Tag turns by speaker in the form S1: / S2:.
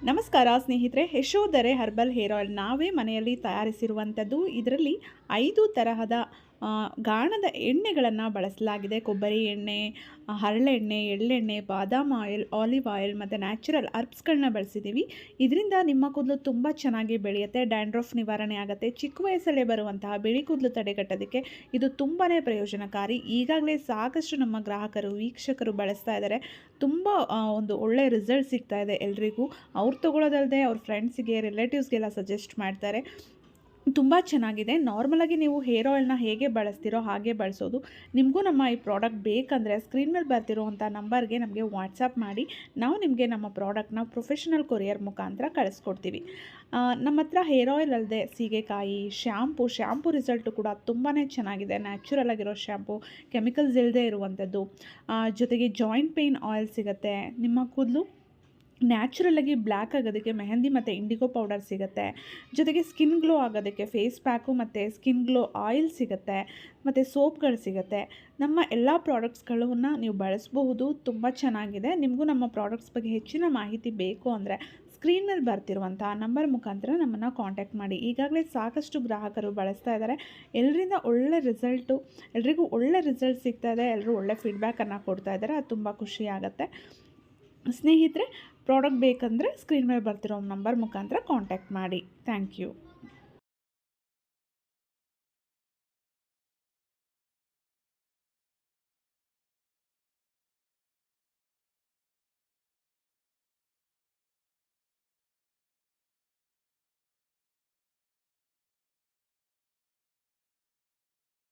S1: ನಮಸ್ಕಾರ ಸ್ನೇಹಿತರೆ, Yashodhara herbal hair oil ನಾವೇ ಮನೆಯಲ್ಲಿ ತಯಾರಿಸಿರುವಂಥದ್ದು. ಇದರಲ್ಲಿ 5 ತರಹದ ಗಾಣದ ಎಣ್ಣೆಗಳನ್ನು ಬಳಸಲಾಗಿದೆ. ಕೊಬ್ಬರಿ ಎಣ್ಣೆ, ಹರಳೆಣ್ಣೆ, ಎಳ್ಳೆಣ್ಣೆ, ಬಾದಾಮ್ ಆಯಿಲ್, ಆಲಿವ್ ಆಯಿಲ್ ಮತ್ತು ನ್ಯಾಚುರಲ್ ಹರ್ಬ್ಸ್ಗಳನ್ನ ಬಳಸಿದ್ದೀವಿ. ಇದರಿಂದ ನಿಮ್ಮ ಕೂದಲು ತುಂಬ ಚೆನ್ನಾಗಿ ಬೆಳೆಯುತ್ತೆ, ಡ್ಯಾಂಡ್ರಫ್ ನಿವಾರಣೆ ಆಗುತ್ತೆ. ಚಿಕ್ಕ ವಯಸ್ಸಲ್ಲೇ ಬರುವಂತಹ ಬಿಳಿ ಕೂದಲು ತಡೆಗಟ್ಟೋದಕ್ಕೆ ಇದು ತುಂಬಾ ಪ್ರಯೋಜನಕಾರಿ. ಈಗಾಗಲೇ ಸಾಕಷ್ಟು ನಮ್ಮ ಗ್ರಾಹಕರು, ವೀಕ್ಷಕರು ಬಳಸ್ತಾ ಇದ್ದಾರೆ. ತುಂಬ ಒಂದು ಒಳ್ಳೆ ರಿಸಲ್ಟ್ ಸಿಗ್ತಾ ಇದೆ ಎಲ್ರಿಗೂ. ಅವ್ರು ತೊಗೊಳ್ಳೋದಲ್ಲದೆ ಅವ್ರ ಫ್ರೆಂಡ್ಸಿಗೆ, ರಿಲೇಟಿವ್ಸ್ಗೆಲ್ಲ ಸಜೆಸ್ಟ್ ಮಾಡ್ತಾರೆ. ತುಂಬ ಚೆನ್ನಾಗಿದೆ. ನಾರ್ಮಲಾಗಿ ನೀವು ಹೇರ್ ಆಯಿಲ್ನ ಹೇಗೆ ಬಳಸ್ತೀರೋ ಹಾಗೆ ಬಳಸೋದು. ನಿಮಗೂ ನಮ್ಮ ಈ ಪ್ರಾಡಕ್ಟ್ ಬೇಕಂದರೆ ಸ್ಕ್ರೀನ್ ಮೇಲೆ ಬರ್ತಿರೋವಂಥ ನಂಬರ್ಗೆ ನಮಗೆ ವಾಟ್ಸಪ್ ಮಾಡಿ, ನಾವು ನಿಮಗೆ ನಮ್ಮ ಪ್ರಾಡಕ್ಟ್ನ ಪ್ರೊಫೆಷನಲ್ ಕೊರಿಯರ್ ಮುಖಾಂತರ ಕಳಿಸ್ಕೊಡ್ತೀವಿ. ನಮ್ಮ ಹತ್ರ ಹೇರ್ ಆಯಿಲ್ ಅಲ್ಲದೆ ಸೀಗೆಕಾಯಿ, ಶ್ಯಾಂಪು ರಿಸಲ್ಟು ಕೂಡ ತುಂಬಾ ಚೆನ್ನಾಗಿದೆ. ನ್ಯಾಚುರಲ್ ಆಗಿರೋ ಶ್ಯಾಂಪು, ಕೆಮಿಕಲ್ಸ್ ಇಲ್ಲದೆ ಇರುವಂಥದ್ದು. ಜೊತೆಗೆ ಜಾಯಿಂಟ್ ಪೇಯ್ನ್ ಆಯಿಲ್ ಸಿಗುತ್ತೆ. ನಿಮ್ಮ ಕೂದಲು ನ್ಯಾಚುರಲಾಗಿ ಬ್ಲ್ಯಾಕ್ ಆಗೋದಕ್ಕೆ ಮೆಹಂದಿ ಮತ್ತು ಇಂಡಿಗೋ ಪೌಡರ್ ಸಿಗುತ್ತೆ. ಜೊತೆಗೆ ಸ್ಕಿನ್ ಗ್ಲೋ ಆಗೋದಕ್ಕೆ ಫೇಸ್ ಪ್ಯಾಕು ಮತ್ತು ಸ್ಕಿನ್ ಗ್ಲೋ ಆಯಿಲ್ ಸಿಗುತ್ತೆ, ಮತ್ತು ಸೋಪ್ಗಳು ಸಿಗುತ್ತೆ. ನಮ್ಮ ಎಲ್ಲ ಪ್ರಾಡಕ್ಟ್ಸ್ಗಳನ್ನು ನೀವು ಬಳಸಬಹುದು. ತುಂಬ ಚೆನ್ನಾಗಿದೆ. ನಿಮಗೂ ನಮ್ಮ ಪ್ರಾಡಕ್ಟ್ಸ್ ಬಗ್ಗೆ ಹೆಚ್ಚಿನ ಮಾಹಿತಿ ಬೇಕು ಅಂದರೆ ಸ್ಕ್ರೀನ್ ಮೇಲೆ ಬರ್ತಿರುವಂಥ ನಂಬರ್ ಮುಖಾಂತರ ನಮ್ಮನ್ನು ಕಾಂಟ್ಯಾಕ್ಟ್ ಮಾಡಿ. ಈಗಾಗಲೇ ಸಾಕಷ್ಟು ಗ್ರಾಹಕರು ಬಳಸ್ತಾ ಇದ್ದಾರೆ. ಎಲ್ರಿಗೂ ಒಳ್ಳೆ ರಿಸಲ್ಟ್ ಸಿಗ್ತಾ ಇದೆ. ಎಲ್ಲರೂ ಒಳ್ಳೆ ಫೀಡ್ಬ್ಯಾಕನ್ನು ಕೊಡ್ತಾ ಇದ್ದಾರೆ. ಅದು ತುಂಬ ಖುಷಿಯಾಗುತ್ತೆ. ಸ್ನೇಹಿತರೆ, ಪ್ರಾಡಕ್ಟ್ ಬೇಕಂದರೆ ಸ್ಕ್ರೀನ್ ಮೇಲೆ ಬರ್ತಿರೋ ನಂಬರ್ ಮುಖಾಂತರ ಕಾಂಟ್ಯಾಕ್ಟ್ ಮಾಡಿ. Thank you.